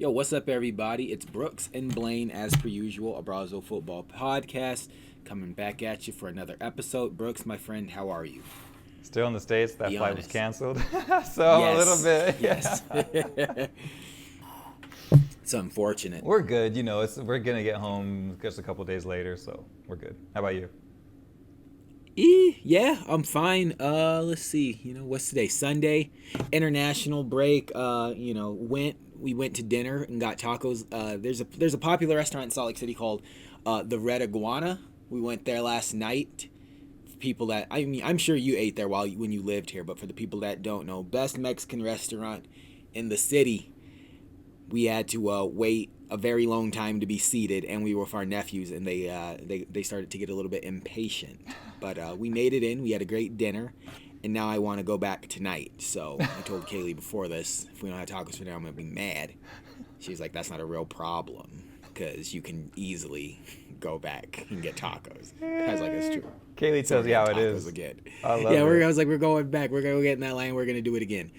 Yo, what's up, everybody? It's Brooks and Blaine, as per usual, a Brazo football podcast, coming back at you for another episode. Brooks, my friend, how are you? Still in the States. That Be flight was honest. canceled. So I'm a little Yes, bit, yes. yeah. It's unfortunate. We're good. We're going to get home just a couple days later, so we're good. How about you? Yeah, I'm fine. Let's see. What's today? Sunday, international break. We went to dinner and got tacos. There's a popular restaurant in Salt Lake City called the Red Iguana. We went there last night. People that I'm sure you ate there when you lived here, but for the people that don't know, best Mexican restaurant in the city. We had to wait a very long time to be seated, and we were with our nephews, and they started to get a little bit impatient. But we made it in. We had a great dinner, and now I want to go back tonight. So I told Kaylee before this, if we don't have tacos for dinner, I'm gonna be mad. She's like, "That's not a real problem, because you can easily go back and get tacos." I was like, "It's true." Kaylee So tells we're you how getting it tacos is. again. I love Yeah, it. I was like, we're going back. We're gonna get in that line. We're gonna do it again.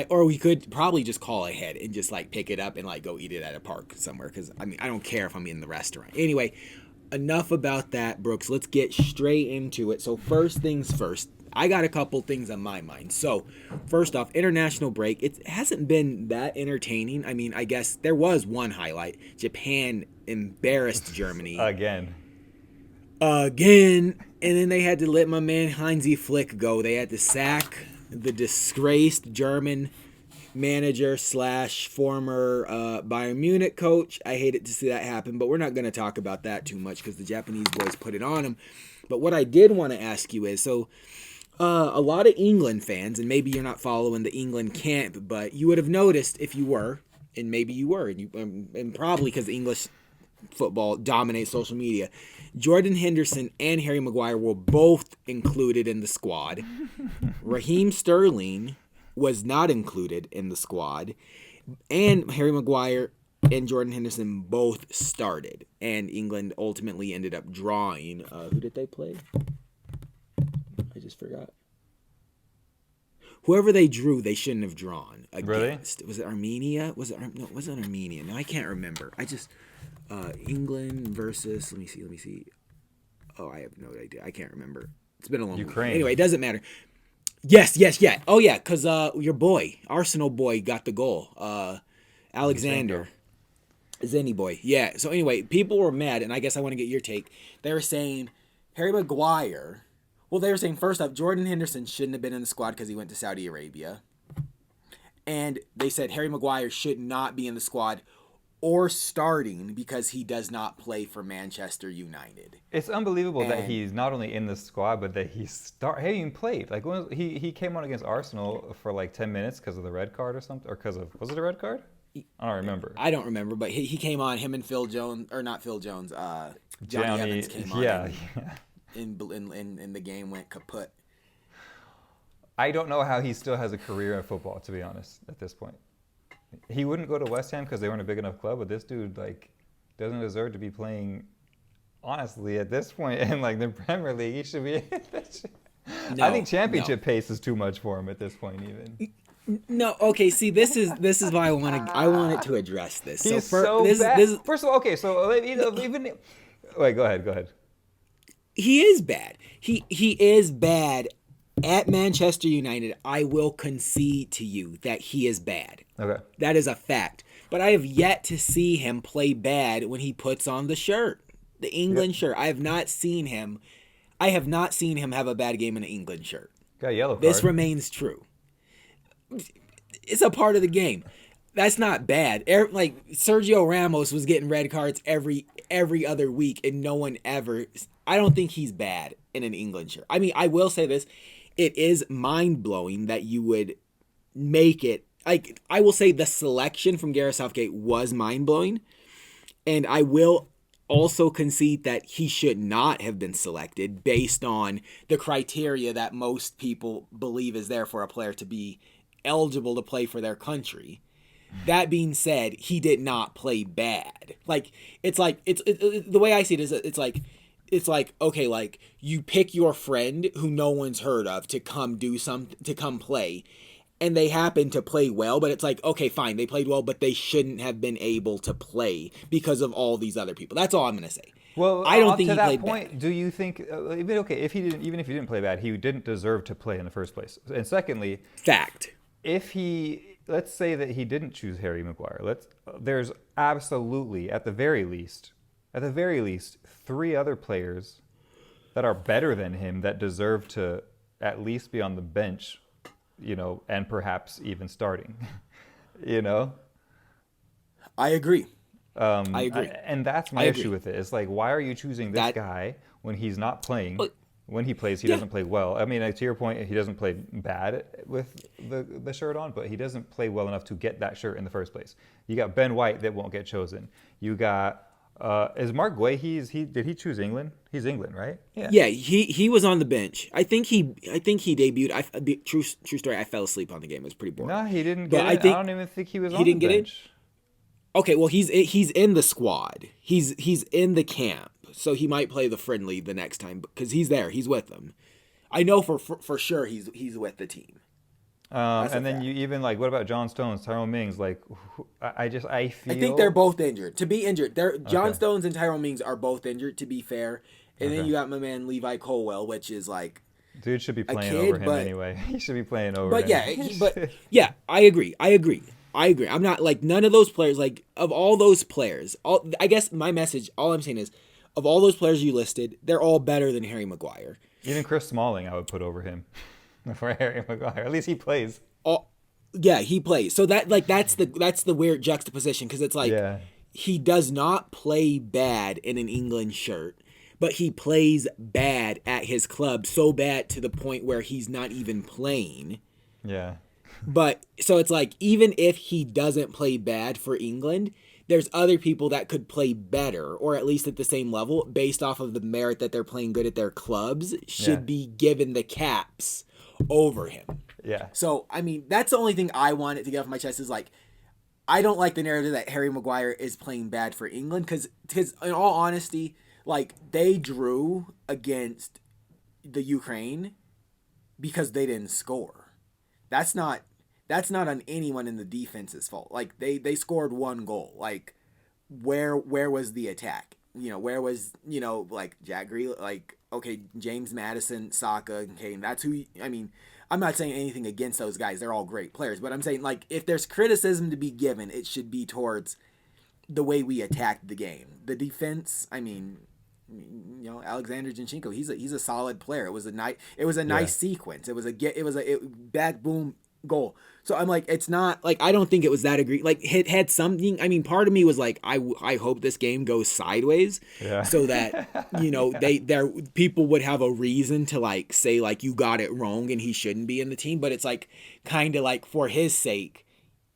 Or we could probably just call ahead and just like pick it up and like go eat it at a park somewhere. Because I don't care if I'm in the restaurant. Anyway, enough about that, Brooks. Let's get straight into it. So first things first. I got a couple things on my mind. So first off, international break. It hasn't been that entertaining. I guess there was one highlight. Japan embarrassed Germany Again. again, and then they had to let my man Hansi Flick go. They had to sack the disgraced German manager slash former Bayern Munich coach. I hated to see that happen, but we're not going to talk about that too much because the Japanese boys put it on him. But what I did want to ask you is, a lot of England fans, and maybe you're not following the England camp, but you would have noticed if you were, and maybe you were, and probably because English football dominates social media, Jordan Henderson and Harry Maguire were both included in the squad. Raheem Sterling was not included in the squad. And Harry Maguire and Jordan Henderson both started. And England ultimately ended up drawing. Who did they play? I just forgot. Whoever they drew, they shouldn't have drawn against. Really? Was it Armenia? No, it wasn't Armenia. No, I can't remember. England versus, let me see. Oh, I have no idea. I can't remember. It's been a long Ukraine. week. Anyway, it doesn't matter. Yes, yeah. Oh, yeah, because your boy, Arsenal boy, got the goal. Alexander. Zenny boy. Yeah, so anyway, people were mad, and I guess I want to get your take. They were saying Harry Maguire. Well, they were saying, first off, Jordan Henderson shouldn't have been in the squad because he went to Saudi Arabia. And they said Harry Maguire should not be in the squad or starting because he does not play for Manchester United. It's unbelievable that he's not only in the squad, but that he even played. Like he came on against Arsenal for like 10 minutes because of the red card or something, or was it a red card? I don't remember. I don't remember, but he came on. Him and Phil Jones, or not Phil Jones, Johnny Evans came on. Yeah. In the game went kaput. I don't know how he still has a career in football, to be honest, at this point. He wouldn't go to West Ham because they weren't a big enough club, but this dude doesn't deserve to be playing. Honestly, at this point in the Premier League, he should be. I think championship pace is too much for him at this point, even. No, okay. See, this is why I wanted to address this. He's so bad. First of all, okay, so even wait, go ahead. He is bad. He is bad. At Manchester United, I will concede to you that he is bad. Okay. That is a fact. But I have yet to see him play bad when he puts on the shirt, the England shirt. I have not seen him have a bad game in an England shirt. Got a yellow card. This remains true. It's a part of the game. That's not bad. Like Sergio Ramos was getting red cards every other week, and no one ever. I don't think he's bad in an England shirt. I will say this. It is mind-blowing that you would make it. I will say the selection from Gareth Southgate was mind-blowing. And I will also concede that he should not have been selected based on the criteria that most people believe is there for a player to be eligible to play for their country. That being said, he did not play bad. The way I see it is it's like, okay, you pick your friend who no one's heard of to come play, and they happen to play well, but it's like, okay, fine, they played well, but they shouldn't have been able to play because of all these other people. That's all I'm going to say. Well, I don't think to he that played point, bad. do you think even if he didn't play bad, he didn't deserve to play in the first place? And secondly, Fact. let's say that he didn't choose Harry Maguire. There's absolutely at the very least, three other players that are better than him that deserve to at least be on the bench, and perhaps even starting, you know. I agree. I agree. And that's my issue with it. It's like, why are you choosing this guy when he's not playing? Well, When he plays, he doesn't play well. I mean, to your point, he doesn't play bad with the shirt on, but he doesn't play well enough to get that shirt in the first place. You got Ben White that won't get chosen. You got is Mark Guay? Did he choose England? He's England, right? Yeah. He was on the bench. I think he debuted. True story. I fell asleep on the game. It was pretty boring. No, he didn't But get I it. think I don't even think he was he on didn't the get it? bench. Okay, well he's in the squad. He's in the camp, so he might play the friendly the next time because he's there. He's with them. I know for sure he's with the team. And then you even what about John Stones, Tyrone Mings? I feel. I think they're both injured. To be injured, John Stones and Tyrone Mings are both injured. To be fair, and then you got my man Levi Colwell, which is like. Dude should be playing kid, over him anyway. He should be playing over but him. Yeah, I agree. I'm not none of those players, of all those players, I guess my message, all I'm saying is, of all those players you listed, they're all better than Harry Maguire. Even Chris Smalling, I would put over him for Harry Maguire. At least he plays. Yeah, he plays. So that's the weird juxtaposition because it's he does not play bad in an England shirt, but he plays bad at his club, so bad to the point where he's not even playing. Yeah. But so it's even if he doesn't play bad for England, there's other people that could play better or at least at the same level based off of the merit that they're playing good at their clubs should be given the caps over him. Yeah. So, I mean, that's the only thing I wanted to get off my chest is I don't like the narrative that Harry Maguire is playing bad for England because in all honesty, they drew against the Ukraine because they didn't score. That's not on anyone in the defense's fault. They scored one goal. Where was the attack? Where was Jack Grealish? Okay, James Madison, Saka, and Kane. That's who. I mean, I'm not saying anything against those guys. They're all great players. But I'm saying if there's criticism to be given, it should be towards the way we attacked the game. The defense. I mean, Alexander Zinchenko. He's a solid player. It was a nice sequence. It was a back boom goal. So I'm it's not I don't think it was that it had something. I mean, part of me was I hope this game goes sideways so that people would have a reason to say you got it wrong and he shouldn't be in the team, but it's kind of for his sake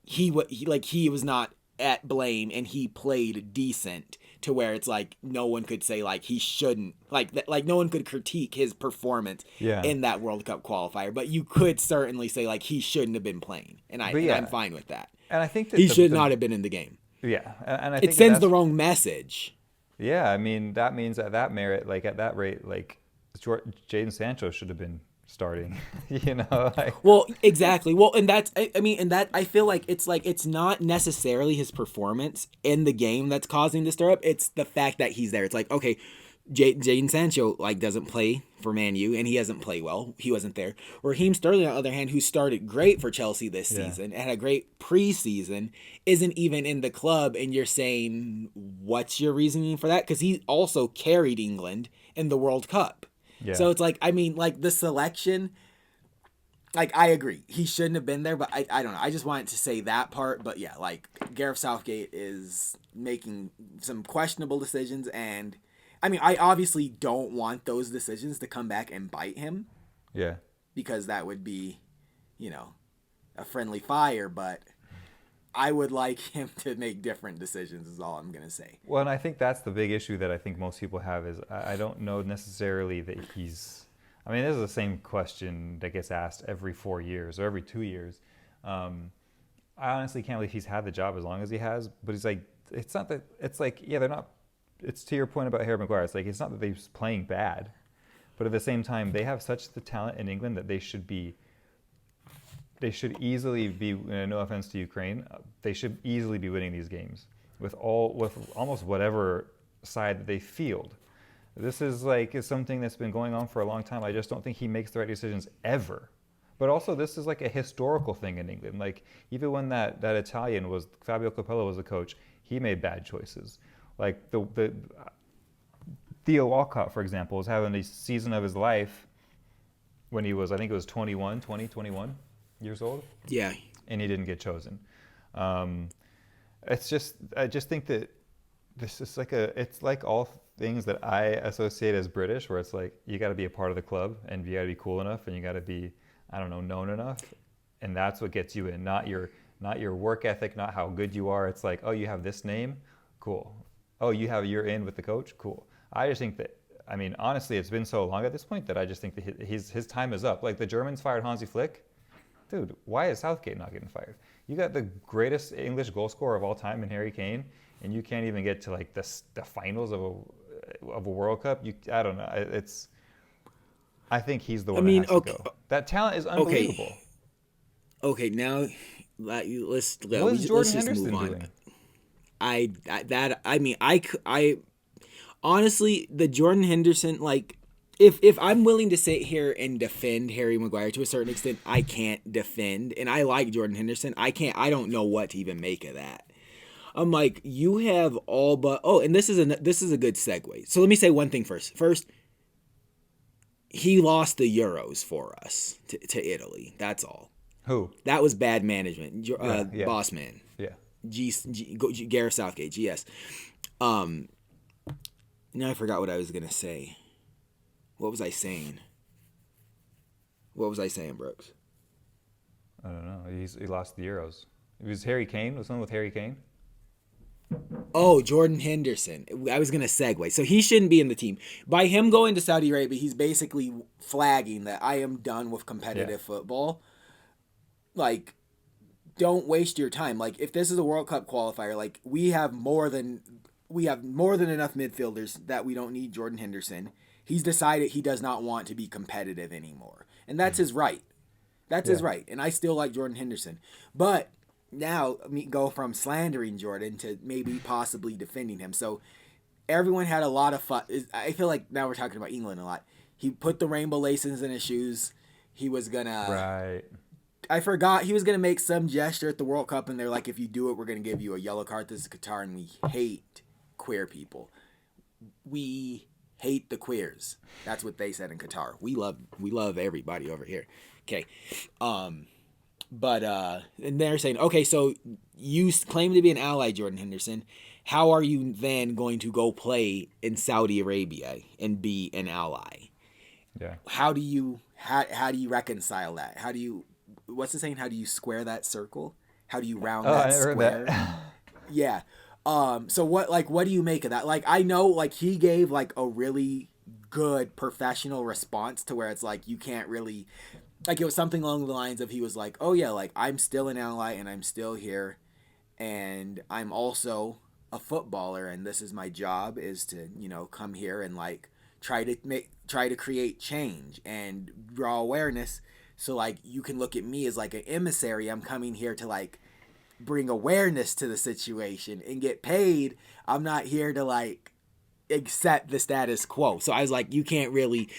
he was not at blame and he played decent to where it's no one could say he shouldn't no one could critique his performance in that World Cup qualifier, but you could certainly say he shouldn't have been playing, and I'm fine with that. And I think that he should not have been in the game. Yeah, and I think it sends the wrong message. Yeah, I mean that means at that merit, at that rate, Jadon Sancho should have been starting. Well, exactly. Well, and that's I feel it's not necessarily his performance in the game that's causing the stir up. It's the fact that he's there. It's okay, Jadon Sancho doesn't play for Man U and he doesn't play well. He wasn't there. Raheem Sterling, on the other hand, who started great for Chelsea this season and had a great preseason, isn't even in the club, and you're saying what's your reasoning for that? Because he also carried England in the World Cup. Yeah. So it's the selection, I agree. He shouldn't have been there, but I don't know. I just wanted to say that part. But yeah, Gareth Southgate is making some questionable decisions. And I mean, I obviously don't want those decisions to come back and bite him. Yeah. Because that would be, a friendly fire. But I would like him to make different decisions is all I'm going to say. Well, and I think that's the big issue that I think most people have is I don't know necessarily that he's... I mean, this is the same question that gets asked every 4 years or every 2 years. I honestly can't believe he's had the job as long as he has, but it's it's not that... It's they're not... It's to your point about Harry Maguire. It's it's not that they're playing bad, but at the same time, they have such the talent in England that they should be they should easily be. No offense to Ukraine, they should easily be winning these games with almost whatever side that they field. This is something that's been going on for a long time. I just don't think he makes the right decisions ever. But also, this is like a historical thing in England. Like, even when that Italian was, Fabio Capello was the coach, he made bad choices. Like, the Theo Walcott, for example, was having a season of his life when he was, I think it was 21 years old. Yeah. And he didn't get chosen. I just think that this is it's like all things that I associate as British, where it's like, you got to be a part of the club and you got to be cool enough and you got to be, I don't know, known enough. And that's what gets you in, not your work ethic, not how good you are. It's like, oh, you have this name? Cool. Oh, you're in with the coach? Cool. I just think that, I mean, honestly, it's been so long at this point that I just think that his time is up. Like, the Germans fired Hansi Flick. Dude, why is Southgate not getting fired? You got the greatest English goal scorer of all time in Harry Kane, and you can't even get to like the finals of a World Cup. I don't know. I think he's the one that has to go. That talent is unbelievable. Okay, now let's Jordan just Henderson move on. doing? I honestly, the Jordan Henderson, like, if I'm willing to sit here and defend Harry Maguire to a certain extent, I can't defend, and I like Jordan Henderson. I don't know what to even make of that. I'm like, you have all but, and this is a good segue. So let me say one thing first. First, he lost the Euros for us to Italy. That's all. Who? That was bad management. Yeah. Boss man. Yeah. Gareth Southgate. GS. Now I forgot what I was gonna say. What was I saying? Brooks? I don't know. He lost the Euros. It was Harry Kane. Was someone with Harry Kane? Oh, Jordan Henderson. I was going to segue. So he shouldn't be in the team. By him going to Saudi Arabia, he's basically flagging that I am done with competitive football. Like, don't waste your time. Like, if this is a World Cup qualifier, like, we have more than enough midfielders that we don't need Jordan Henderson. He's decided he does not want to be competitive anymore. And that's his right. That's his right. And I still like Jordan Henderson. But now go from slandering Jordan to maybe possibly defending him. So everyone had a lot of fun. I feel like now we're talking about England a lot. He put the rainbow laces in his shoes. He was going to... Right. I forgot. He was going to make some gesture at the World Cup, and they're like, if you do it, we're going to give you a yellow card. This is Qatar, and we hate queer people. We hate the queers. That's what they said in Qatar. We love everybody over here. Okay. But and they're saying, okay, so you claim to be an ally, Jordan Henderson. How are you then going to go play in Saudi Arabia and be an ally? Yeah. How do you reconcile that? What's the saying? How do you square that circle? How do you round that square? That. Yeah. So what do you make of that? Like, I know, like, he gave like a really good professional response to where it's like, you can't really, like, it was something along the lines of, he was like, oh yeah, like, I'm still an ally and I'm still here and I'm also a footballer and this is my job, is to, come here and like try to create change and draw awareness. So like, you can look at me as like an emissary. I'm coming here to like bring awareness to the situation and get paid. I'm not here to like accept the status quo. So I was like, you can't really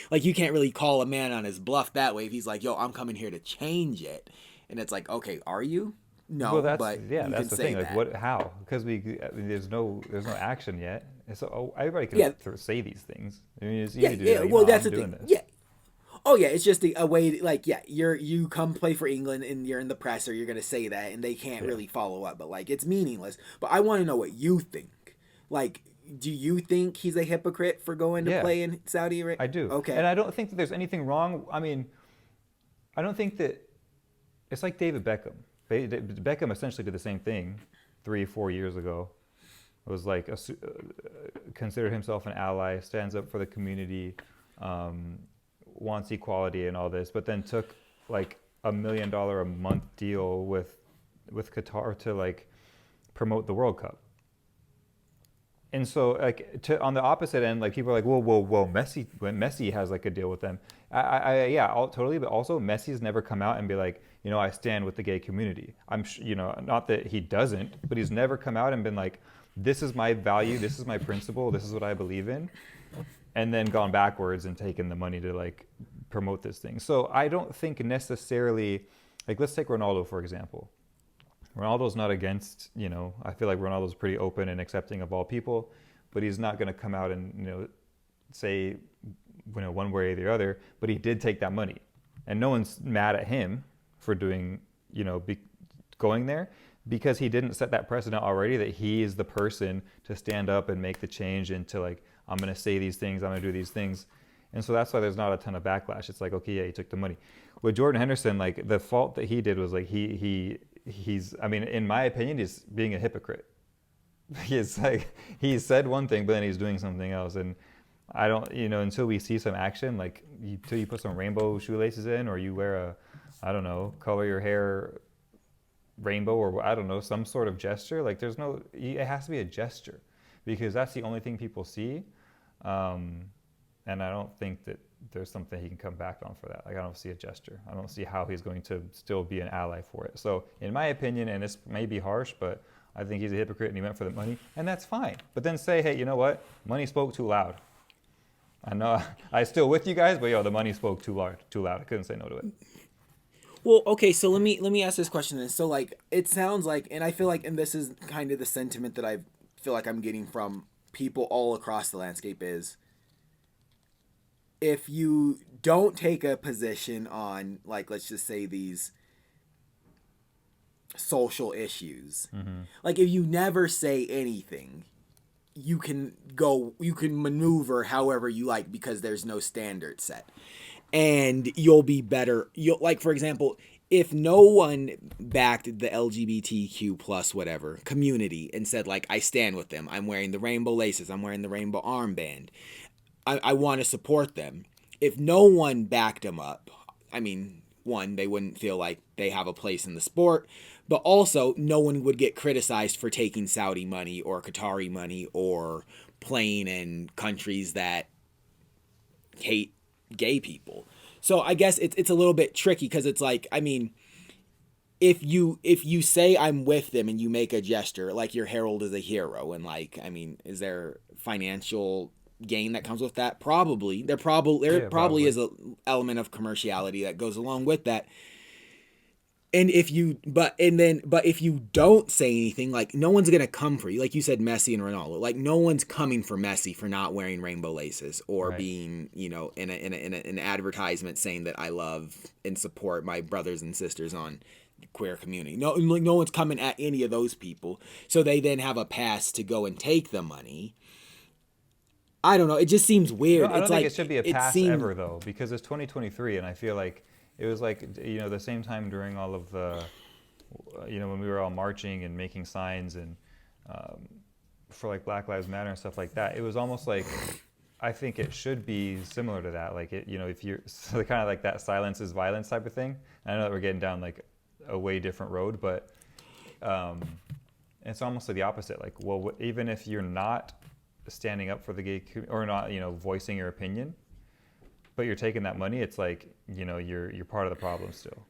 call a man on his bluff that way. If he's like, yo, I'm coming here to change it. And it's like, okay, are you? No, well, but that's the thing. That. Like, how? Because there's no action yet. And so everybody can say these things. I mean, it's easy to do. Like, well, that's the thing. This. Yeah. Oh yeah, it's just a way. Like, yeah, you come play for England and you're in the press, or you're gonna say that, and they can't really follow up. But like, it's meaningless. But I want to know what you think. Like, do you think he's a hypocrite for going to play in Saudi Arabia? I do. Okay. And I don't think that there's anything wrong. I mean, I don't think that it's like David Beckham. Beckham essentially did the same thing 3-4 years ago. It was like considered himself an ally, stands up for the community. Wants equality and all this, but then took like $1 million a month deal with Qatar to like promote the World Cup. And so like on the opposite end, like people are like, well, Messi, when Messi has like a deal with them, yeah, totally. But also, Messi's never come out and be like, I stand with the gay community. Not that he doesn't, but he's never come out and been like, this is my value, this is my principle, this is what I believe in, and then gone backwards and taken the money to like promote this thing. So I don't think necessarily, like let's take Ronaldo for example. Ronaldo's not against, I feel like Ronaldo's pretty open and accepting of all people, but he's not going to come out and, say, one way or the other, but he did take that money. And no one's mad at him for doing, going there because he didn't set that precedent already that he is the person to stand up and make the change and to like, I'm going to say these things, I'm going to do these things. And so that's why there's not a ton of backlash. It's like, okay, yeah, he took the money. With Jordan Henderson, like the fault that he did was like he's I mean, in my opinion, he's being a hypocrite. He's like he said one thing, but then he's doing something else. And I don't, until we see some action, like until you put some rainbow shoelaces in, or you wear I don't know, color your hair rainbow, or I don't know, some sort of gesture. Like it has to be a gesture, because that's the only thing people see. And I don't think that there's something he can come back on for that. Like I don't see a gesture. I don't see how he's going to still be an ally for it. So in my opinion, and this may be harsh, but I think he's a hypocrite and he went for the money, and that's fine. But then say, hey, you know what? Money spoke too loud. I know I still with you guys, but the money spoke too loud. I couldn't say no to it. Well, okay, so let me ask this question then. So like it sounds like, and I feel like, and this is kind of the sentiment that I feel like I'm getting from people all across the landscape is, if you don't take a position on, like, let's just say these social issues, like if you never say anything, you can maneuver however you like because there's no standard set, and you'll be better. You'll, like, for example, if no one backed the LGBTQ plus whatever community and said like, I stand with them, I'm wearing the rainbow laces, I'm wearing the rainbow armband, I want to support them. If no one backed them up, I mean, one, they wouldn't feel like they have a place in the sport, but also no one would get criticized for taking Saudi money or Qatari money or playing in countries that hate gay people. So I guess it's a little bit tricky because it's like, I mean, if you say I'm with them and you make a gesture, like your herald is a hero, and like, I mean, is there financial gain that comes with that? Probably. There probably is an element of commerciality that goes along with that. And if you don't say anything, like no one's gonna come for you. Like you said, Messi and Ronaldo. Like no one's coming for Messi for not wearing rainbow laces or being, in an advertisement saying that I love and support my brothers and sisters on the queer community. No one's coming at any of those people. So they then have a pass to go and take the money. I don't know. It just seems weird. No, I don't think it should be a pass ever though, because it's 2023, and I feel like it was like, the same time during all of the, when we were all marching and making signs and for like Black Lives Matter and stuff like that. It was almost like, I think it should be similar to that. Like if you're so kind of like that silence is violence type of thing. I know that we're getting down like a way different road, but it's almost like the opposite. Like, well, even if you're not standing up for the gay or not, voicing your opinion, but you're taking that money, it's like, you're part of the problem still.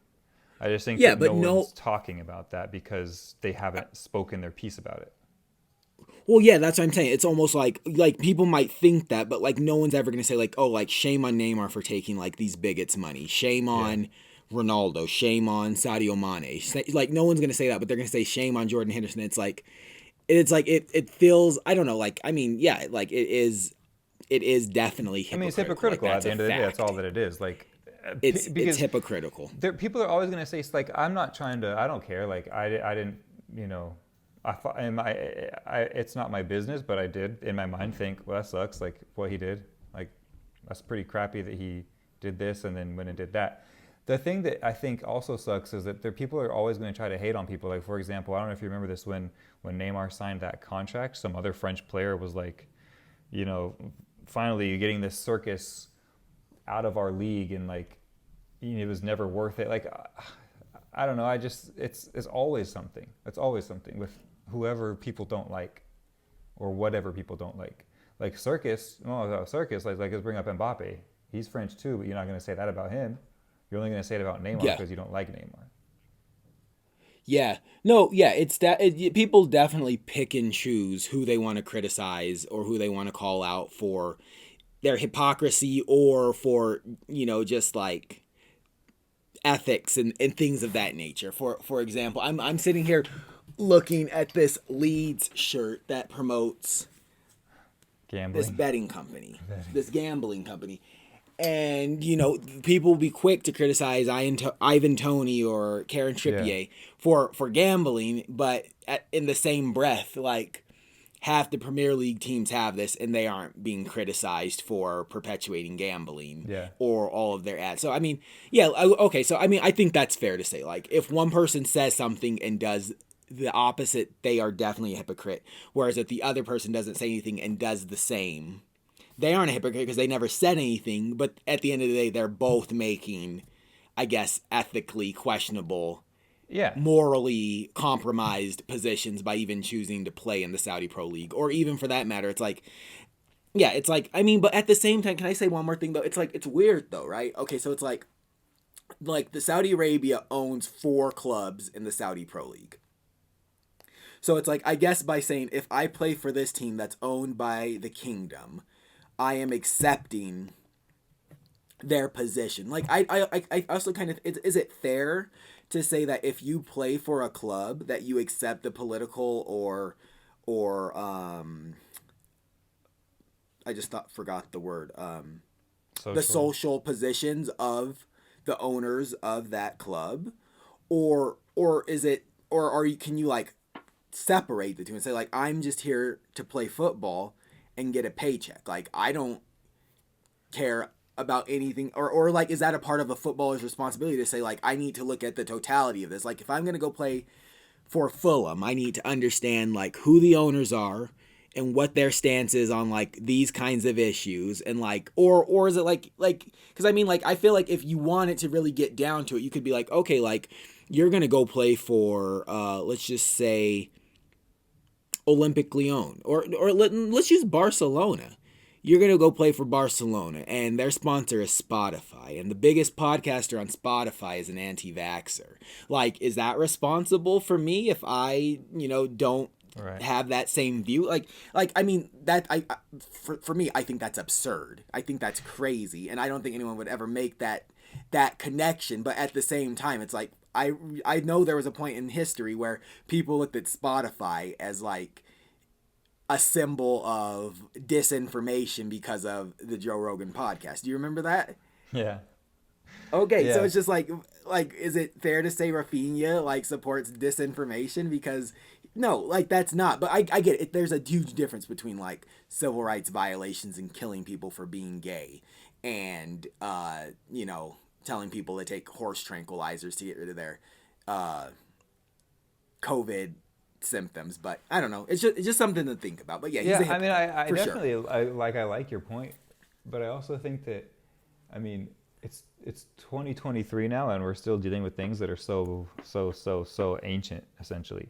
I just think that no one's talking about that because they haven't spoken their piece about it. Well, yeah, that's what I'm saying. It's almost like people might think that, but like no one's ever going to say like, oh, like shame on Neymar for taking like these bigots' money. Shame on Ronaldo. Shame on Sadio Mane. Like no one's going to say that, but they're going to say shame on Jordan Henderson. It's like it feels, I don't know, like, I mean, yeah, like it is definitely hypocritical. I mean, it's hypocritical. Like, at the end of the day, that's all that it is. Like, it's hypocritical. People are always going to say, like, I'm not trying to, I don't care. Like, I didn't, it's not my business, but I did in my mind think, well, that sucks. Like what he did, like that's pretty crappy that he did this and then went and did that. The thing that I think also sucks is that people are always going to try to hate on people. Like, for example, I don't know if you remember this, when Neymar signed that contract, some other French player was like, finally you're getting this circus out of our league, and like, it was never worth it. Like, I don't know. It's always something. It's always something with whoever people don't like or whatever people don't like. Like Circus, Circus, like let's bring up Mbappe. He's French too, but you're not going to say that about him. You're only going to say it about Neymar Yeah. because you don't like Neymar. Yeah. No, yeah, it's that people definitely pick and choose who they want to criticize or who they want to call out for their hypocrisy or for, just like ethics and things of that nature. For example, I'm sitting here looking at this Leeds shirt that promotes this Gambling. betting company, this gambling company. And, people will be quick to criticize Ivan Toney or Karen Trippier for gambling, but in the same breath, like, half the Premier League teams have this, and they aren't being criticized for perpetuating gambling or all of their ads. So, I mean, okay. So, I mean, I think that's fair to say. Like, if one person says something and does the opposite, they are definitely a hypocrite. Whereas if the other person doesn't say anything and does the same, they aren't a hypocrite because they never said anything. But at the end of the day, they're both making, I guess, ethically questionable, morally compromised positions by even choosing to play in the Saudi Pro League. Or even for that matter, it's like, I mean, but at the same time, can I say one more thing though? It's like, it's weird though, right? Okay, so it's like the Saudi Arabia owns 4 clubs in the Saudi Pro League. So it's like, I guess by saying, if I play for this team that's owned by the kingdom, I am accepting their position. Like, I also kind of, is it fair to say that if you play for a club that you accept the political or I just forgot the word, the social positions of the owners of that club, or is it, or are you, can you like separate the two and say, like, I'm just here to play football and get a paycheck. Like, I don't care about anything, or like, is that a part of a footballer's responsibility to say, like, I need to look at the totality of this? Like, if I'm going to go play for Fulham, I need to understand, like, who the owners are and what their stance is on, like, these kinds of issues. And, like, or is it like, because I mean, like, I feel like if you want it to really get down to it, you could be like, okay, like, you're going to go play for, let's just say, Olympic Lyon, or let's use Barcelona. You're going to go play for Barcelona, and their sponsor is Spotify, and the biggest podcaster on Spotify is an anti-vaxxer. Like, is that responsible for me if I, don't have that same view? Like I mean, that for me, I think that's absurd. I think that's crazy, and I don't think anyone would ever make that connection. But at the same time, it's like, I know there was a point in history where people looked at Spotify as like a symbol of disinformation because of the Joe Rogan podcast. Do you remember that? Yeah. Okay, yeah. So it's just like, is it fair to say Rafinha like supports disinformation? Because no, like, that's not. But I get it. There's a huge difference between like civil rights violations and killing people for being gay, and telling people to take horse tranquilizers to get rid of their COVID symptoms. But I don't know. It's just something to think about. But yeah, I mean, I definitely sure. I like your point, but I also think that, I mean, it's 2023 now, and we're still dealing with things that are so ancient, essentially.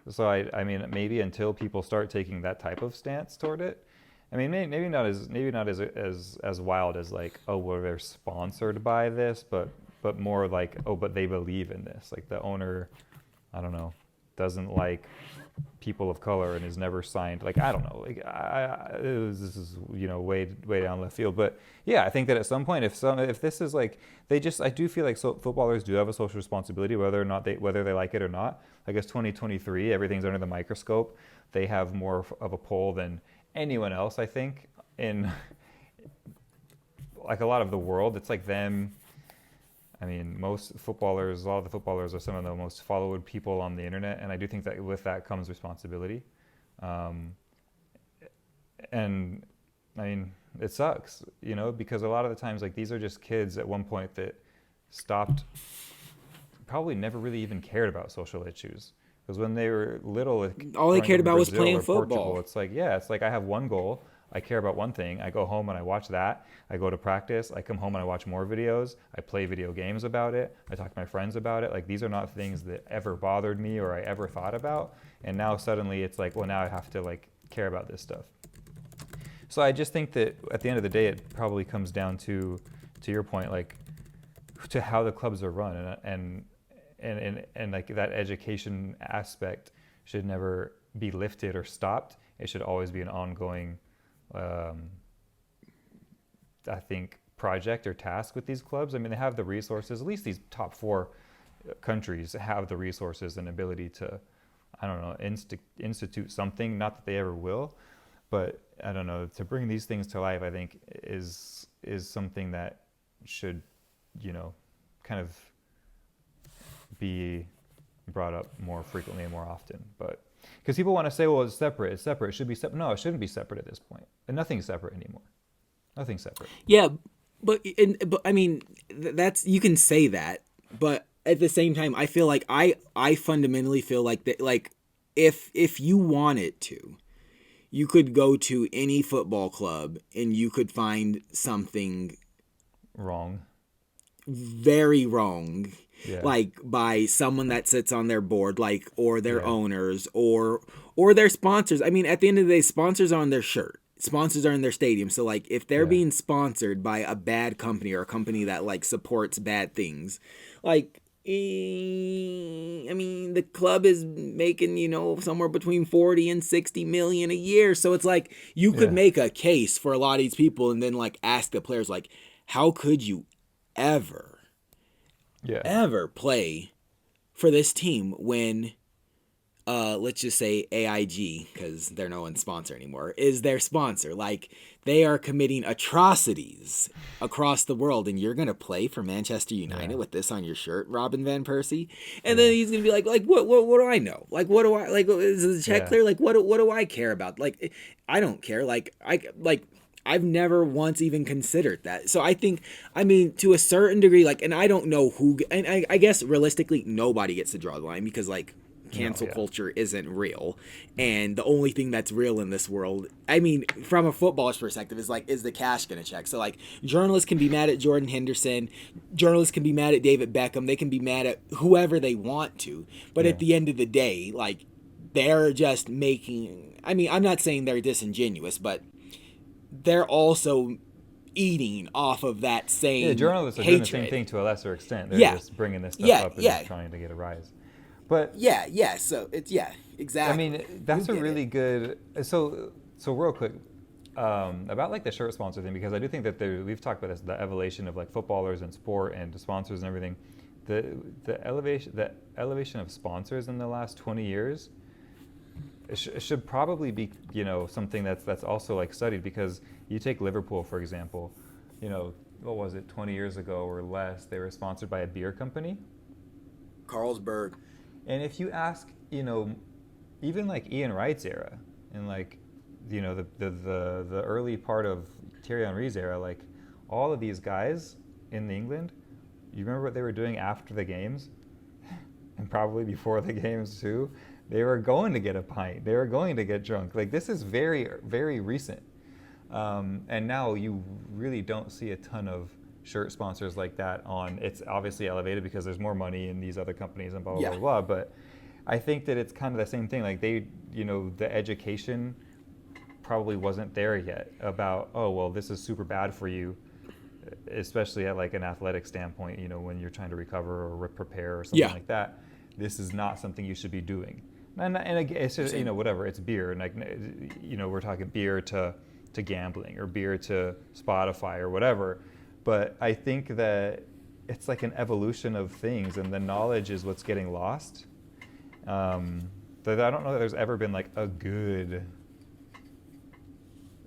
So I mean, maybe until people start taking that type of stance toward it, I mean, maybe not as wild as like, oh, well, they're sponsored by this, but more like, oh, but they believe in this. Like, the owner, I don't know, doesn't like people of color and has never signed. Like, I don't know. Like, this is way down left field. But yeah, I think that at some point, if this is like, I do feel like footballers do have a social responsibility, whether they like it or not. I guess 2023, everything's under the microscope. They have more of a pull than anyone else, I think, in like a lot of the world. It's like them. I mean, a lot of the footballers are some of the most followed people on the internet, and I do think that with that comes responsibility. And I mean, it sucks, because a lot of the times, like, these are just kids at one point that stopped, probably never really even cared about social issues. Because when they were little, all they cared about was playing football. It's like I have one goal. I care about one thing. I go home and I watch that. I go to practice. I come home and I watch more videos. I play video games about it. I talk to my friends about it. Like, these are not things that ever bothered me or I ever thought about. And now suddenly it's like, well, now I have to like care about this stuff. So I just think that at the end of the day, it probably comes down to your point, like to how the clubs are run, and like that education aspect should never be lifted or stopped. It should always be an ongoing, I think, project or task with these clubs. I mean, they have the resources. At least these top 4 countries have the resources and ability to, I don't know, institute something. Not that they ever will, but I don't know, to bring these things to life, I think is something that should, kind of be brought up more frequently and more often. But because people want to say, well, it's separate, it should be separate. No, it shouldn't be separate at this point. And nothing's separate anymore. Nothing's separate. Yeah, but I mean, that's, you can say that, but at the same time, I feel like I fundamentally feel like that, like if you wanted to, you could go to any football club and you could find something wrong, very wrong, yeah. like by someone that sits on their board, like, or their owners or their sponsors. I mean, at the end of the day, sponsors are on their shirt. Sponsors are in their stadium. So like if they're being sponsored by a bad company or a company that like supports bad things, like, I mean, the club is making, somewhere between 40 and 60 million a year. So it's like you could make a case for a lot of these people and then like ask the players, like, how could you ever play for this team when, let's just say AIG, because they're no one's sponsor anymore, is their sponsor. Like, they are committing atrocities across the world, and you're going to play for Manchester United with this on your shirt, Robin Van Persie? And then he's going to be like, what do I know? Like, what do I, like, is the check clear? Like, what do I care about? Like, I don't care. I've never once even considered that. So I think, I mean, to a certain degree, like, and I don't know who, and I guess realistically, nobody gets to draw the line because, like, cancel culture isn't real. And the only thing that's real in this world, I mean, from a footballer's perspective, is like, is the cash going to check? So, like, journalists can be mad at Jordan Henderson. Journalists can be mad at David Beckham. They can be mad at whoever they want to. But at the end of the day, like, they're just making, I mean, I'm not saying they're disingenuous, but they're also eating off of that same journalists are hatred. doing the same thing to a lesser extent. They're just bringing this stuff up and just trying to get a rise. But so it's exactly. I mean, that's a really good. So real quick about like the shirt sponsor thing, because I do think that we've talked about this, the evolution of like footballers and sport and the sponsors and everything. The elevation of sponsors in the last 20 years. It should probably be, something that's also like studied, because you take Liverpool, for example, what was it, 20 years ago or less, they were sponsored by a beer company. Carlsberg. And if you ask, even like Ian Wright's era and like, the early part of Thierry Henry's era, like all of these guys in England, you remember what they were doing after the games and probably before the games too? They were going to get a pint. They were going to get drunk. Like, this is very, very recent. And now you really don't see a ton of shirt sponsors like that on. It's obviously elevated because there's more money in these other companies and blah, blah, blah, blah. But I think that it's kind of the same thing. Like, the education probably wasn't there yet about, oh, well, this is super bad for you, especially at like an athletic standpoint, when you're trying to recover or prepare or something like that. This is not something you should be doing. And again, it's just, whatever, it's beer. And like, we're talking beer to gambling or beer to Spotify or whatever. But I think that it's like an evolution of things, and the knowledge is what's getting lost. I don't know that there's ever been like a good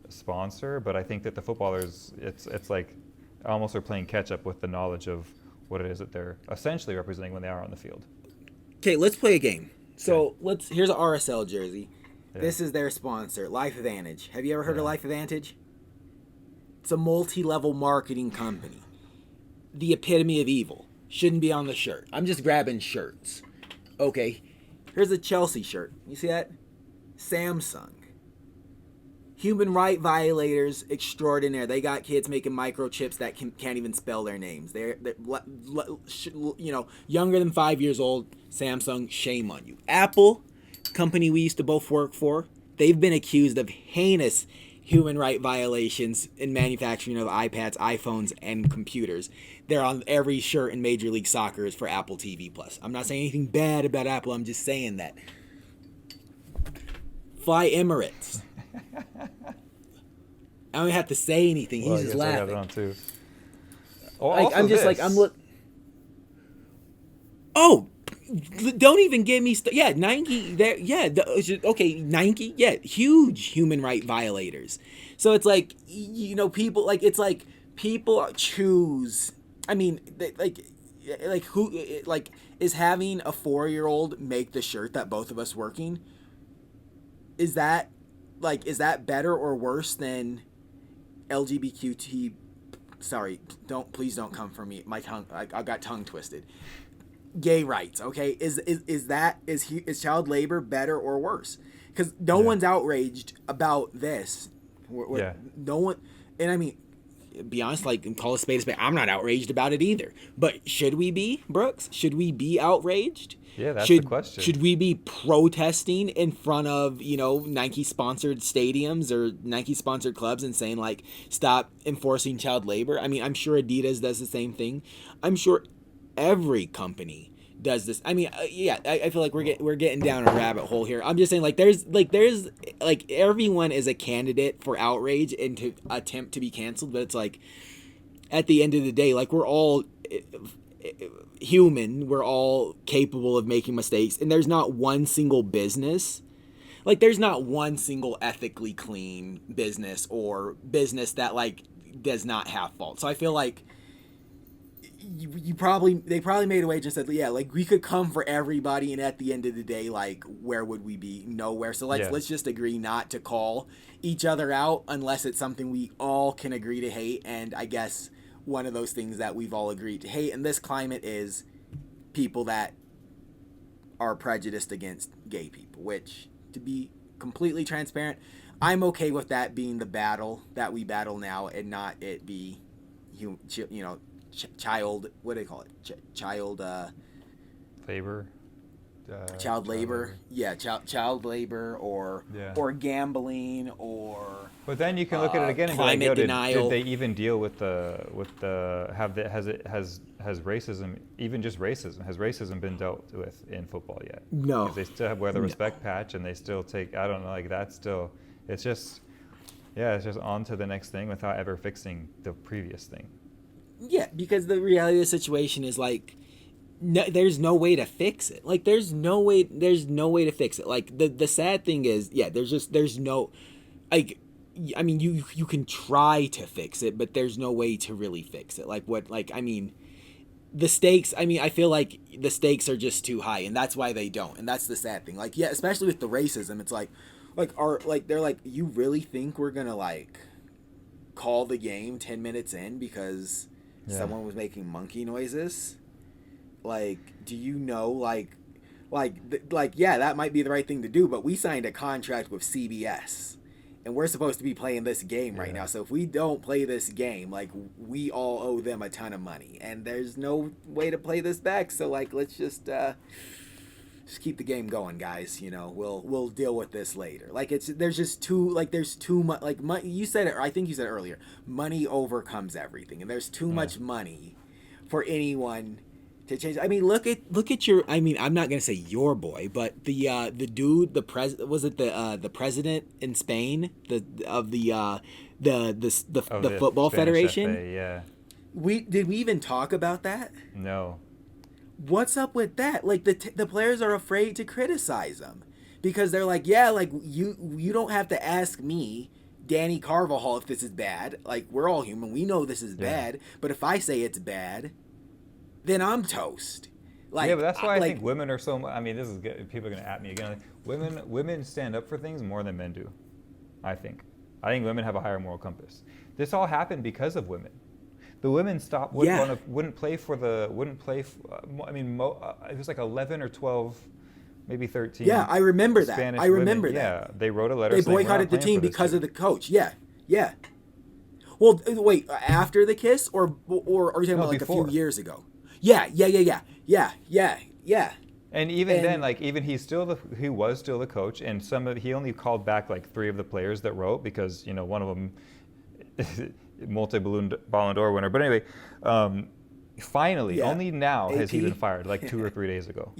sponsor, but I think that the footballers, it's like almost are playing catch up with the knowledge of what it is that they're essentially representing when they are on the field. Okay, let's play a game. So here's an RSL jersey. Yeah. This is their sponsor, Life Advantage. Have you ever heard of Life Advantage? It's a multi-level marketing company. The epitome of evil. Shouldn't be on the shirt. I'm just grabbing shirts. Okay, here's a Chelsea shirt. You see that? Samsung. Human right violators extraordinaire. They got kids making microchips that can't even spell their names. They're younger than 5 years old. Samsung, shame on you. Apple, company we used to both work for, they've been accused of heinous human right violations in manufacturing of iPads, iPhones, and computers. They're on every shirt in Major League Soccer is for Apple TV Plus. I'm not saying anything bad about Apple. I'm just saying that. Fly Emirates. I don't have to say anything. He's just laughing. I got it on too. Like, I'm just like, I'm look. Oh, don't even get me. Yeah, Nike. Okay, Nike. Yeah, huge human right violators. So it's like, you know, people like it's like people choose. I mean, like who like is having a 4-year-old make the shirt that both of us working? Is that better or worse than LGBTQ? Sorry, please don't come for me. My tongue, I got tongue twisted. Gay rights, okay? Is child labor better or worse? Because no one's outraged about this. No one, and I mean, be honest, like call a spade a spade. I'm not outraged about it either. But should we be, Brooks? Should we be outraged? Yeah, that's the question. Should we be protesting in front of, you know, Nike-sponsored stadiums or Nike-sponsored clubs and saying, like, stop enforcing child labor? I mean, I'm sure Adidas does the same thing. I'm sure every company does this. I mean, I feel like we're getting down a rabbit hole here. I'm just saying, like, there's everyone is a candidate for outrage and to attempt to be canceled, but it's like, at the end of the day, like, we're all human, we're all capable of making mistakes, and there's not one single business, like there's not one single ethically clean business or business that like does not have fault. So I feel like they probably made a way, just said, yeah, like we could come for everybody, and at the end of the day, like where would we be? Nowhere. So let's just agree not to call each other out unless it's something we all can agree to hate. And I guess one of those things that we've all agreed to hate in this climate is people that are prejudiced against gay people, which, to be completely transparent, I'm okay with that being the battle that we battle now, and not it be, child, what do they call it? Child labor. Child labor. Yeah, child labor or gambling or. But then you can look at it again and climate be like, denial. Did they even deal with has racism, even just racism, has racism been dealt with in football yet? No. Because they still have wear the respect patch, and they still take, I don't know, like that's still, it's just on to the next thing without ever fixing the previous thing. Yeah, because the reality of the situation is like, no, there's no way to fix it. Like there's no way to fix it. Like the sad thing is, there's no, like, I mean, you can try to fix it, but there's no way to really fix it. I mean, the stakes, I mean, I feel like the stakes are just too high, and that's why they don't. And that's the sad thing. Like, yeah, especially with the racism, it's they're like, you really think we're gonna like call the game 10 minutes in because someone was making monkey noises? Like, do you know, that might be the right thing to do, but we signed a contract with CBS, and we're supposed to be playing this game right now. So if we don't play this game, like, we all owe them a ton of money, and there's no way to play this back. So, like, let's just keep the game going, guys. You know, we'll deal with this later. Like, there's too much. Like, you said it, or I think you said it earlier. Money overcomes everything, and there's too much money for anyone to change. I mean, look at your. I mean, I'm not gonna say your boy, but the dude, was it the president in Spain, the football Spanish federation? FA, yeah. Did we even talk about that? No. What's up with that? Like the players are afraid to criticize them because they're like, yeah, like you don't have to ask me, Danny Carvajal, if this is bad. Like, we're all human. We know this is bad. But if I say it's bad, then I'm toast. Like, yeah, but that's why I think women are so. I mean, this is good. People are gonna at me again. Women stand up for things more than men do. I think women have a higher moral compass. This all happened because of women. The women wouldn't play. I mean, it was like 11 or 12, maybe 13. Yeah, I remember that. Spanish I remember women. that. Yeah, they wrote a letter. They saying, boycotted the team because of the coach. Yeah. Well, wait, after the kiss, or are you talking about like before? A few years ago? Yeah. And even then, And like even he was still the coach, and he only called back like 3 of the players that wrote because one of them multi-balloon Ballon d'Or winner. But anyway, finally, yeah, only now has he been AP. fired, like 2 or 3 days ago.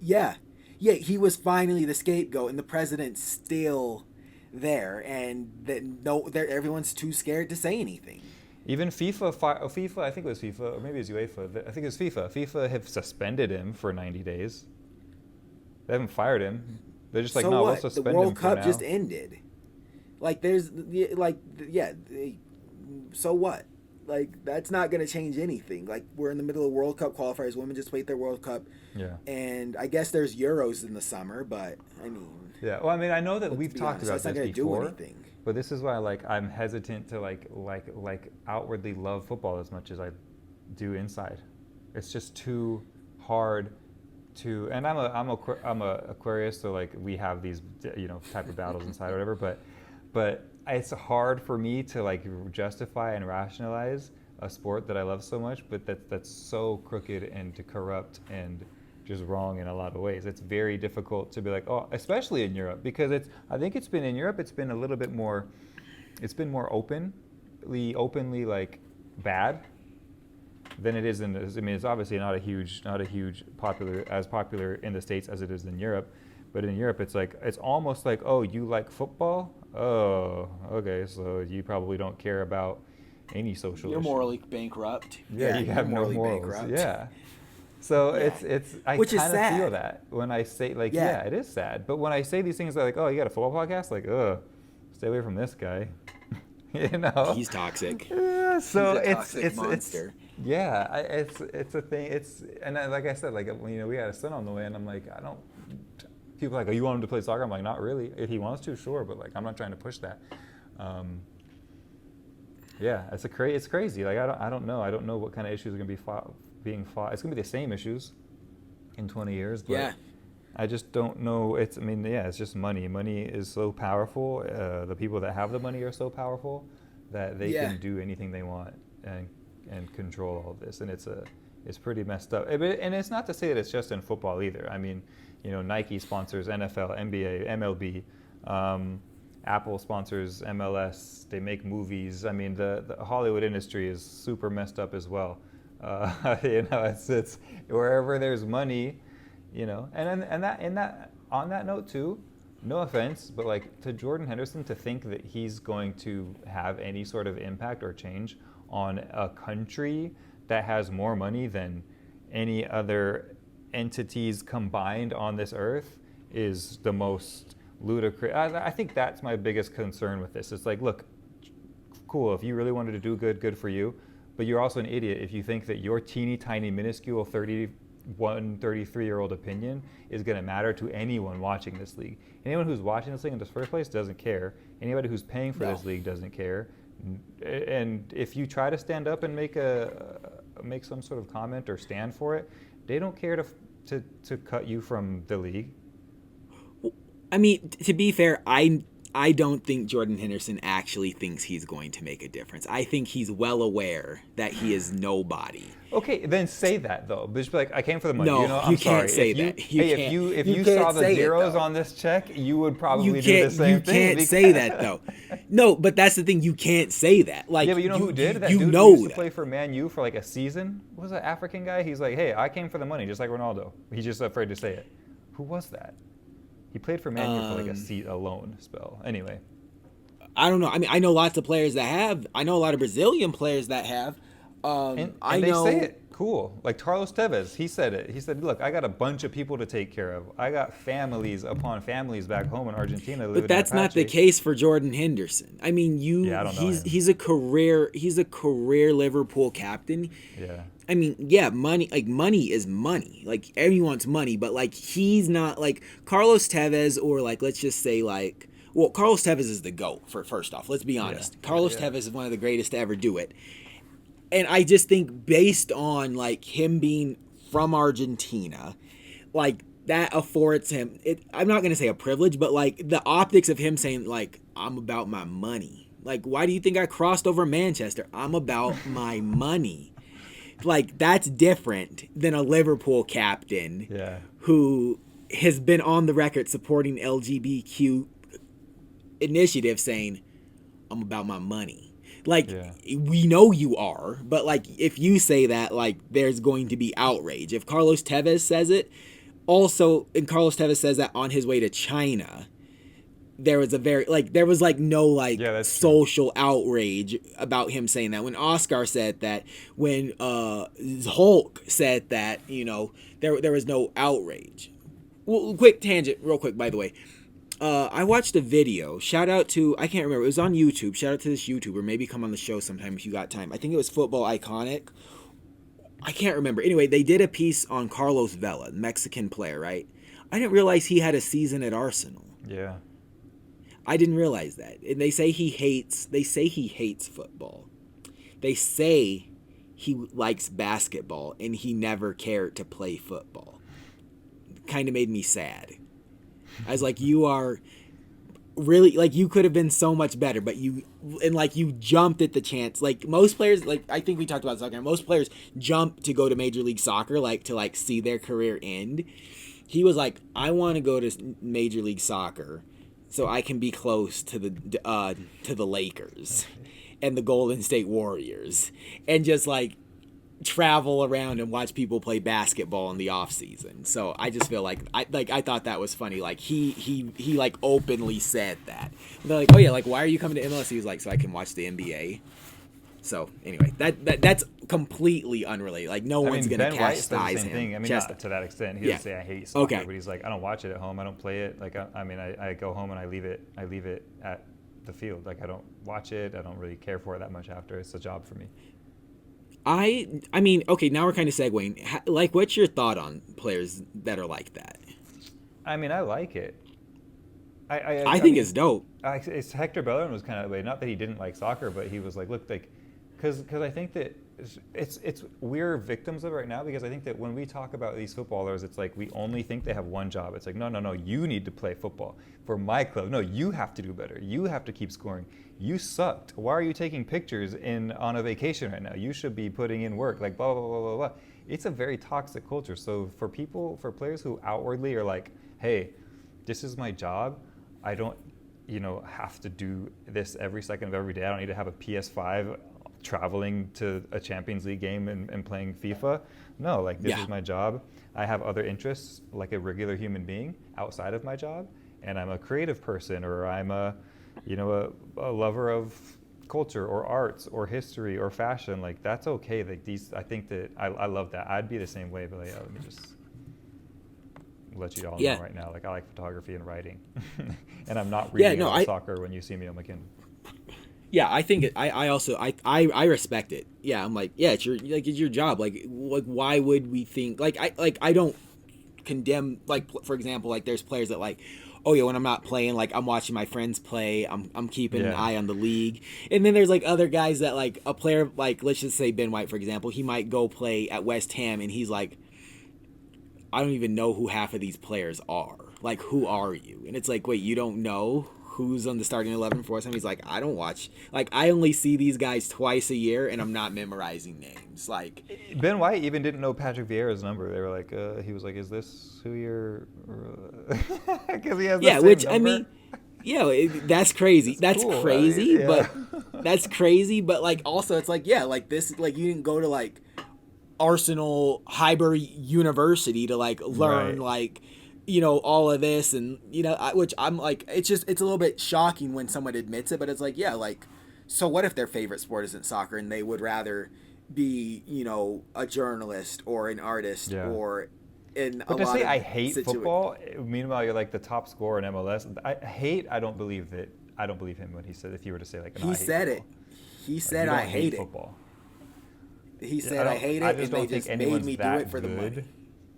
Yeah, yeah, he was finally the scapegoat, and the president's still there, and that no, everyone's too scared to say anything. Even FIFA, I think it was FIFA, or maybe it was UEFA. I think it was FIFA. FIFA have suspended him for 90 days. They haven't fired him. They're just like, So no, we'll what? The suspend him World for Cup now. just ended. Like there's like yeah, so what? Like that's not gonna change anything. Like we're in the middle of World Cup qualifiers. Women just played their World Cup, Yeah. and I guess there's Euros in the summer. But I mean, Yeah. Well, I mean, I know that let's we've be talked honest, about that's not this gonna do before, anything. but this is why like I'm hesitant to like outwardly love football as much as I do inside. It's just too hard to, and I'm a Aquarius, so like we have these type of battles inside or whatever, but it's hard for me to like justify and rationalize a sport that I love so much, but that's so crooked and corrupt and just wrong in a lot of ways. It's very difficult to be like, oh, especially in Europe, because I think it's been in Europe, it's been a little bit more, it's been more openly like bad than it is in this. I mean, it's obviously not a huge popular in the States as it is in Europe, but in Europe, it's almost like, oh, you like football? Oh, okay, so you probably don't care about any social You're issue. morally bankrupt. Yeah, you have you're no morally morals. bankrupt. Yeah. So Yeah. it's I Which is kind of feel sad. that when I say like Yeah. it is sad. But when I say these things like, oh, you got a football podcast, like, ugh, stay away from this guy. He's toxic. Yeah, so He's a it's toxic monster. yeah, it's a thing. Like I said, like we had a son on the way, and I'm like, I don't. People are like, oh, you want him to play soccer? I'm like, not really. If he wants to, sure, but like I'm not trying to push that. Yeah, it's crazy. Like I don't know. I don't know what kind of issues are going to be being fought. It's going to be the same issues in 20 years. But Yeah. I just don't know. It's just money. Money is so powerful. The people that have the money are so powerful that they Yeah. can do anything they want and control all of this. And it's pretty messed up. And it's not to say that it's just in football either. I mean, Nike sponsors NFL, NBA, MLB. Apple sponsors MLS. They make movies. I mean, the Hollywood industry is super messed up as well. It's wherever there's money, and that on that note too. No offense, but like to Jordan Henderson, to think that he's going to have any sort of impact or change on a country that has more money than any other entities combined on this earth is the most ludicrous. I think that's my biggest concern with this. It's like, look, cool, if you really wanted to do good for you, but you're also an idiot if you think that your teeny tiny minuscule 33-year-old opinion is going to matter to anyone watching this league. Anyone who's watching this league in the first place doesn't care. Anybody who's paying for this league doesn't care. And if you try to stand up and make some sort of comment or stand for it, they don't care to cut you from the league. I mean, to be fair, I don't think Jordan Henderson actually thinks he's going to make a difference. I think he's well aware that he is nobody. Okay, then say that though. But just be like, I came for the money. No, I'm you sorry. can't say if you, that. If you can't saw the say it, zeros though. on this check, you would probably You do the same you thing. can't say that though. No, but that's the thing. You can't say that. Like, Yeah, but you know who did? That you dude know who used to that. play for Man U for like a season. What was that African guy? He's like, hey, I came for the money, just like Ronaldo. He's just afraid to say it. Who was that? He played for Man U for like a loan spell. Anyway. I don't know. I mean, I know lots of players that have. I know a lot of Brazilian players that have. And I they know. say it. Cool. Like Carlos Tevez, he said it. He said, look, I got a bunch of people to take care of. I got families upon families back home in Argentina. But that's not the case for Jordan Henderson. I mean, I don't know him. he's a career Liverpool captain. Yeah. I mean, yeah, money is money. Like everyone wants money, but like he's not like Carlos Tevez or like let's just say like well, Carlos Tevez is the GOAT for first off. Let's be honest. Yeah. Carlos Tevez is one of the greatest to ever do it. And I just think based on like him being from Argentina, like that affords him I'm not gonna say a privilege, but like the optics of him saying like I'm about my money. Like why do you think I crossed over Manchester? I'm about my money. Like, that's different than a Liverpool captain Yeah. who has been on the record supporting LGBTQ initiative saying, I'm about my money. Like, Yeah. we know you are, but like, if you say that, like, there's going to be outrage. If Carlos Tevez says it, also, and Carlos Tevez says that on his way to China, there was no like Yeah, that's true. social outrage about him saying that. When Oscar said that, when Hulk said that, there was no outrage. Well, quick tangent, real quick, by the way. I watched a video. Shout out to, I can't remember. It was on YouTube. Shout out to this YouTuber. Maybe come on the show sometime if you got time. I think it was Football Iconic. I can't remember. Anyway, they did a piece on Carlos Vela, Mexican player, right? I didn't realize he had a season at Arsenal. Yeah. I didn't realize that. And they say he hates football. They say he likes basketball and he never cared to play football. Kind of made me sad. I was like, you are really, like, you could have been so much better, but you jumped at the chance. Like, most players, like, I think we talked about soccer, most players jump to go to Major League Soccer, like, to, like, see their career end. He was like, I want to go to Major League Soccer so I can be close to the Lakers and the Golden State Warriors and just, like, travel around and watch people play basketball in the off season. So I just feel like I thought that was funny. Like, he like openly said that. And they're like, oh yeah, like, why are you coming to MLS? He was like, so I can watch the NBA. So anyway, that's completely unrelated. Like, no one's gonna Ben White said the chastise same him. thing. I mean, not to that extent. He doesn't say I hate soccer, Okay. but he's like, I don't watch it at home. I don't play it. Like, I go home and I leave it at the field. Like, I don't watch it. I don't really care for it that much after. It's a job for me. I mean, okay, now we're kind of segueing. Like, what's your thought on players that are like that? I mean, I like it. I think it's dope. It's Hector Bellerin was kind of like, not that he didn't like soccer, but he was like, look, like, because I think that it's we're victims of it right now, because I think that when we talk about these footballers, it's like we only think they have one job. It's like, no, you need to play football for my club. No, you have to do better. You have to keep scoring. You sucked. Why are you taking pictures on a vacation right now? You should be putting in work. Like, blah blah blah blah blah. It's a very toxic culture. So for players who outwardly are like, hey, this is my job. I don't, have to do this every second of every day. I don't need to have a PS5 traveling to a Champions League game and playing FIFA. No, like, this is my job. I have other interests like a regular human being outside of my job, and I'm a creative person, or I'm a lover of culture or arts or history or fashion. Like, that's okay. Like, I think that I love that. I'd be the same way, but let me just let you all know right now. Like, I like photography and writing, and I'm not reading about soccer when you see me on my Kindle. Yeah, I think I also respect it. Yeah, I'm like, yeah, it's your job. Like why would we think I don't condemn, like, for example, like, there's players that, like, oh yeah, when I'm not playing, like, I'm watching my friends play, I'm keeping an eye on the league. And then there's, like, other guys that, like, a player, like, let's just say Ben White, for example, he might go play at West Ham and he's like, I don't even know who half of these players are. Like, who are you? And it's like, wait, you don't know who's on the starting 11 for us? And he's like, I don't watch. Like, I only see these guys twice a year, and I'm not memorizing names. Like, Ben White even didn't know Patrick Vieira's number. They were like, he was like, is this who you're? Because he has the same number. I mean, yeah, that's crazy. That's cool, crazy, but that's crazy. But, like, also, it's like, yeah, like, this, like, you didn't go to, like, Arsenal Highbury University to, like, learn, like, all of this, and which I'm like, it's a little bit shocking when someone admits it, but it's like, yeah, like, so what if their favorite sport isn't soccer and they would rather be a journalist or an artist or in but a to lot say of I hate football, meanwhile you're like the top scorer in MLS. I don't believe him when he said, if you were to say, like, no, he said it. He said, I hate it. Football. He said, I hate it, and they just made me do it for the money.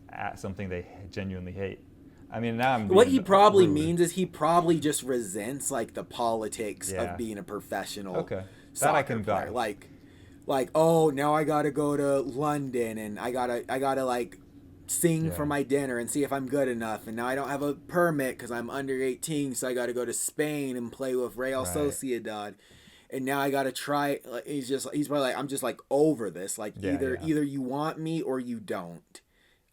At something they genuinely hate. I mean, now I'm. What he probably means is he probably just resents, like, the politics of being a professional soccer player. Like, oh, now I gotta go to London and I gotta like sing for my dinner and see if I'm good enough. And now I don't have a permit because I'm under 18, so I gotta go to Spain and play with Real Sociedad. and now I gotta try. Like, he's probably like, I'm just like over this. Like Yeah, yeah, either you want me or you don't.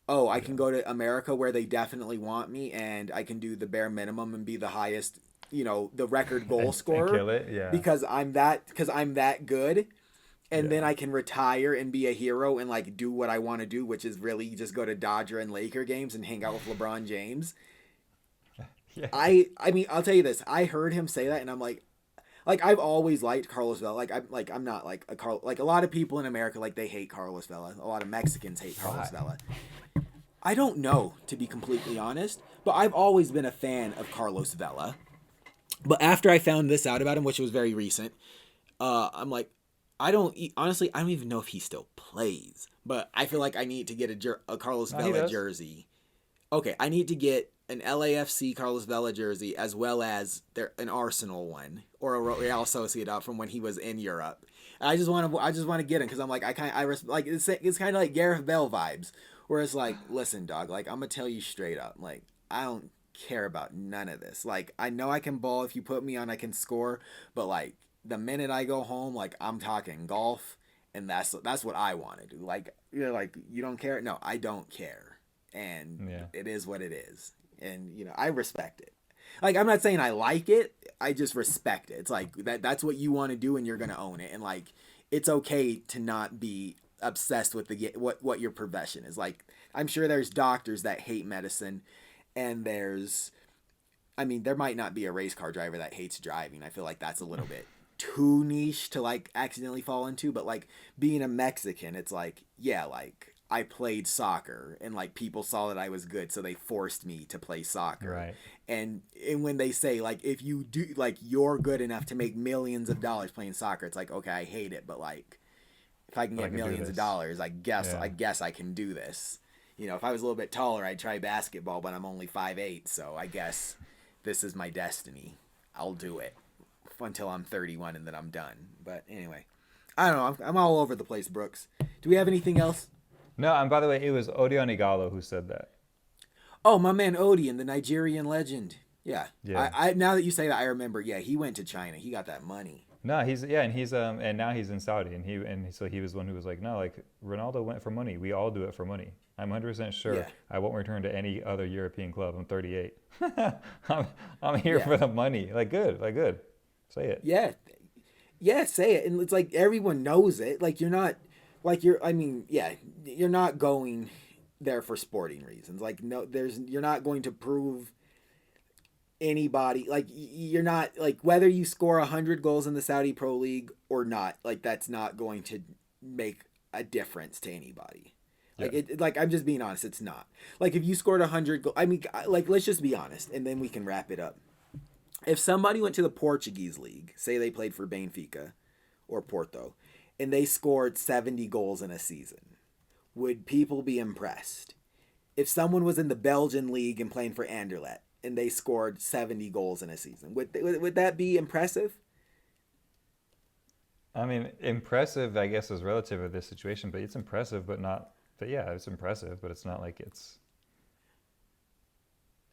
Oh, I can yeah. go to America where they definitely want me, and I can do the bare minimum and be the highest, the record goal And scorer kill it. Yeah, because I'm that good, and then yeah, I can retire and be a hero and like do what I want to do, which is really just go to Dodger and Laker games and hang out with LeBron James. yeah. I mean, I'll tell you this. I heard him say that, and I'm like I've always liked Carlos Vela. I'm not like a lot of people in America, like they hate Carlos Vela. A lot of Mexicans hate Carlos Why? Vela. I don't know, to be completely honest, but I've always been a fan of Carlos Vela. But after I found this out about him, which was very recent, I'm like, honestly, I don't even know if he still plays. But I feel like I need to get a Carlos No, he Vela does. jersey. Okay, I need to get an LAFC Carlos Vela jersey as well as an Arsenal one or a Real Sociedad from when he was in Europe. And I just want to get him because I'm like like it's kind of like Gareth Bale vibes, where it's like, listen, dog, like I'm gonna tell you straight up, like I don't care about none of this. Like I know I can ball, if you put me on, I can score, but like the minute I go home, like I'm talking golf, and that's what I want to do. Like you're like, you don't care? No, I don't care, and Yeah. it is what it is, and I respect it. Like I'm not saying I like it, I just respect it. It's like that's what you want to do, and you're gonna own it, and like it's okay to not be obsessed with what your profession is. Like I'm sure there's doctors that hate medicine, and I mean, there might not be a race car driver that hates driving. I feel like that's a little bit too niche to like accidentally fall into. But like being a Mexican, it's like, yeah, like I played soccer and like people saw that I was good, so they forced me to play soccer. Right. And when they say like if you do like you're good enough to make millions of dollars playing soccer, it's like, okay, I hate it, but like if I can But I get can do millions of this. dollars, I Yeah. guess I can do this. If I was a little bit taller, I'd try basketball, but I'm only 5'8", so I guess this is my destiny. I'll do it until I'm 31 and then I'm done. But anyway, I don't know. I'm all over the place, Brooks. Do we have anything else? No, and by the way, it was Odion Igalo who said that. Oh, my man Odeon, the Nigerian legend. Yeah. Yeah. I now that you say that, I remember. Yeah, he went to China. He got that money. No, and now he's in Saudi, so he was one who was like, no, like Ronaldo went for money. We all do it for money. I'm 100% sure Yeah. I won't return to any other European club. I'm 38. I'm here Yeah. for the money. Like good. Say it. Yeah. Yeah, say it. And it's like everyone knows it. Like you're not I mean, yeah, you're not going there for sporting reasons. Like no you're not going to prove anybody, like you're not, like whether you score 100 goals in the Saudi Pro League or not, like that's not going to make a difference to anybody. Yeah. Like I'm just being honest, it's not. Like if you scored 100 goals, I mean, like let's just be honest and then we can wrap it up. If somebody went to the Portuguese league, say they played for Benfica or Porto, and they scored 70 goals in a season, would people be impressed? If someone was in the Belgian league and playing for Anderlecht and they scored 70 goals in a season, would that be impressive? I mean, impressive, I guess, is relative to this situation, but it's impressive, but not. But yeah, it's impressive, but it's not like it's.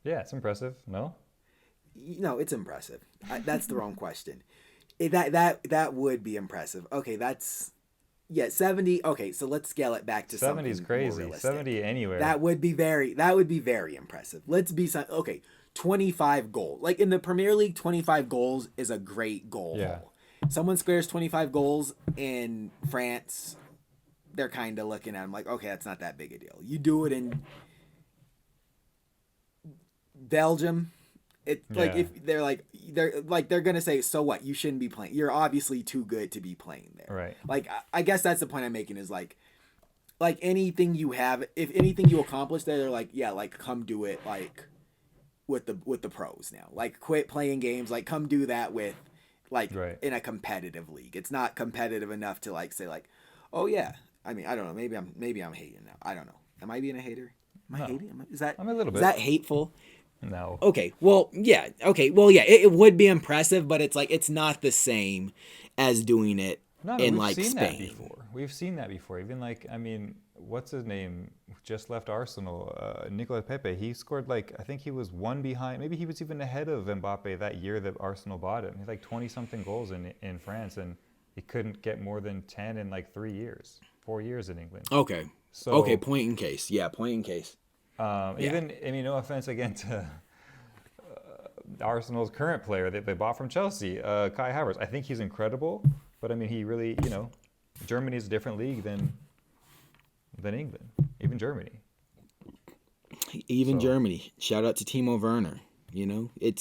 Yeah, it's impressive. No. No, it's impressive. That's the wrong question. That would be impressive. Okay, that's, yeah, 70. Okay, so let's scale it back to 70 something is more crazy. realistic. 70 anywhere. That would be very impressive. Let's be okay. 25 goals. Like in the Premier League, 25 goals is a great goal. Yeah. Someone squares 25 goals in France, they're kind of looking at him like, okay, that's not that big a deal. You do it in Belgium, it's like Yeah. if they're gonna say, so what? You shouldn't be playing. You're obviously too good to be playing there. Right. Like I guess that's the point I'm making is like anything you have, if anything you accomplish there, they're like, yeah, like come do it like with the pros now. Like quit playing games. Like come do that with like Right. in a competitive league. It's not competitive enough to like say like, oh yeah. I mean, I don't know. Maybe I'm hating now. I don't know. Am I being a hater? Am I No. hating? Is that I'm a little is bit. that hateful? No. Okay, well, yeah. Okay, well, yeah. It would be impressive, but it's like it's not the same as doing it No, I mean, in we've like seen that Spain. before. we've seen that before. Even like, I mean, what's his name? Just left Arsenal. Nicolas Pepe. He scored like, I think he was one behind. Maybe he was even ahead of Mbappe that year that Arsenal bought him. He had like 20 something goals in France, and he couldn't get more than 10 in like 4 years in England. Okay. So Okay. Point in case. Yeah. Point in case. Even, I mean, no offense again to Arsenal's current player that they bought from Chelsea, Kai Havertz. I think he's incredible, but I mean, he really, Germany is a different league than England, even Germany. Even Germany. Shout out to Timo Werner. It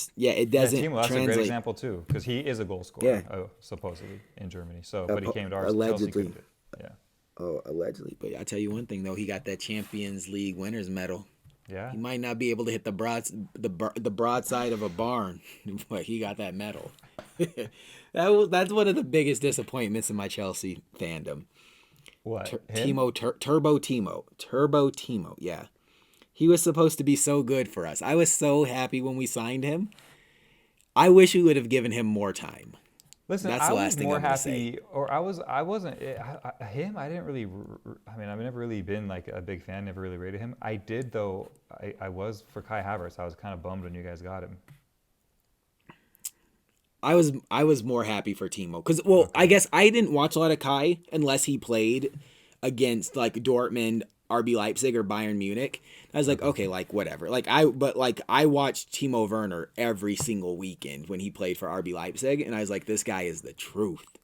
doesn't Timo, that's translate. a great example too, because he is a goal scorer, supposedly in Germany. So, but he came to Arsenal. Allegedly. Chelsea couldn't do it. Yeah. Oh, allegedly. But I tell you one thing though, he got that Champions League winners medal. Yeah. He might not be able to hit the broadside of a barn, but he got that medal. That's one of the biggest disappointments in my Chelsea fandom. What? Turbo Timo. Yeah, he was supposed to be so good for us. I was so happy when we signed him. I wish we would have given him more time. Listen, That's the last thing I'm gonna say. I wasn't. Him, I didn't really. I mean, I've never really been like a big fan. Never really rated him. I did though. I was for Kai Havertz. I was kind of bummed when you guys got him. I was more happy for Timo because I guess I didn't watch a lot of Kai unless he played against like Dortmund, RB Leipzig, or Bayern Munich. I was like, okay, like whatever. Like I watched Timo Werner every single weekend when he played for RB Leipzig, and I was like, this guy is the truth.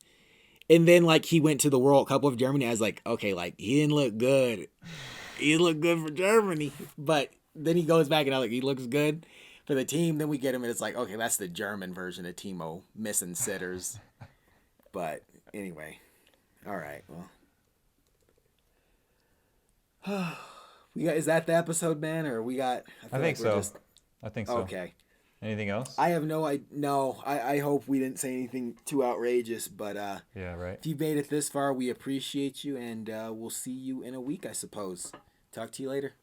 And then like he went to the World Cup of Germany. I was like, okay, like he didn't look good. He looked good for Germany, but then he goes back and I'm like, he looks good for the team. Then we get him, and it's like, okay, that's the German version of Timo missing sitters. But anyway, all right, well. Is that the episode, man, or we got? I think so. I think so. Okay. Anything else? I have I hope we didn't say anything too outrageous, but yeah, right. if you've made it this far, we appreciate you, and we'll see you in a week, I suppose. Talk to you later.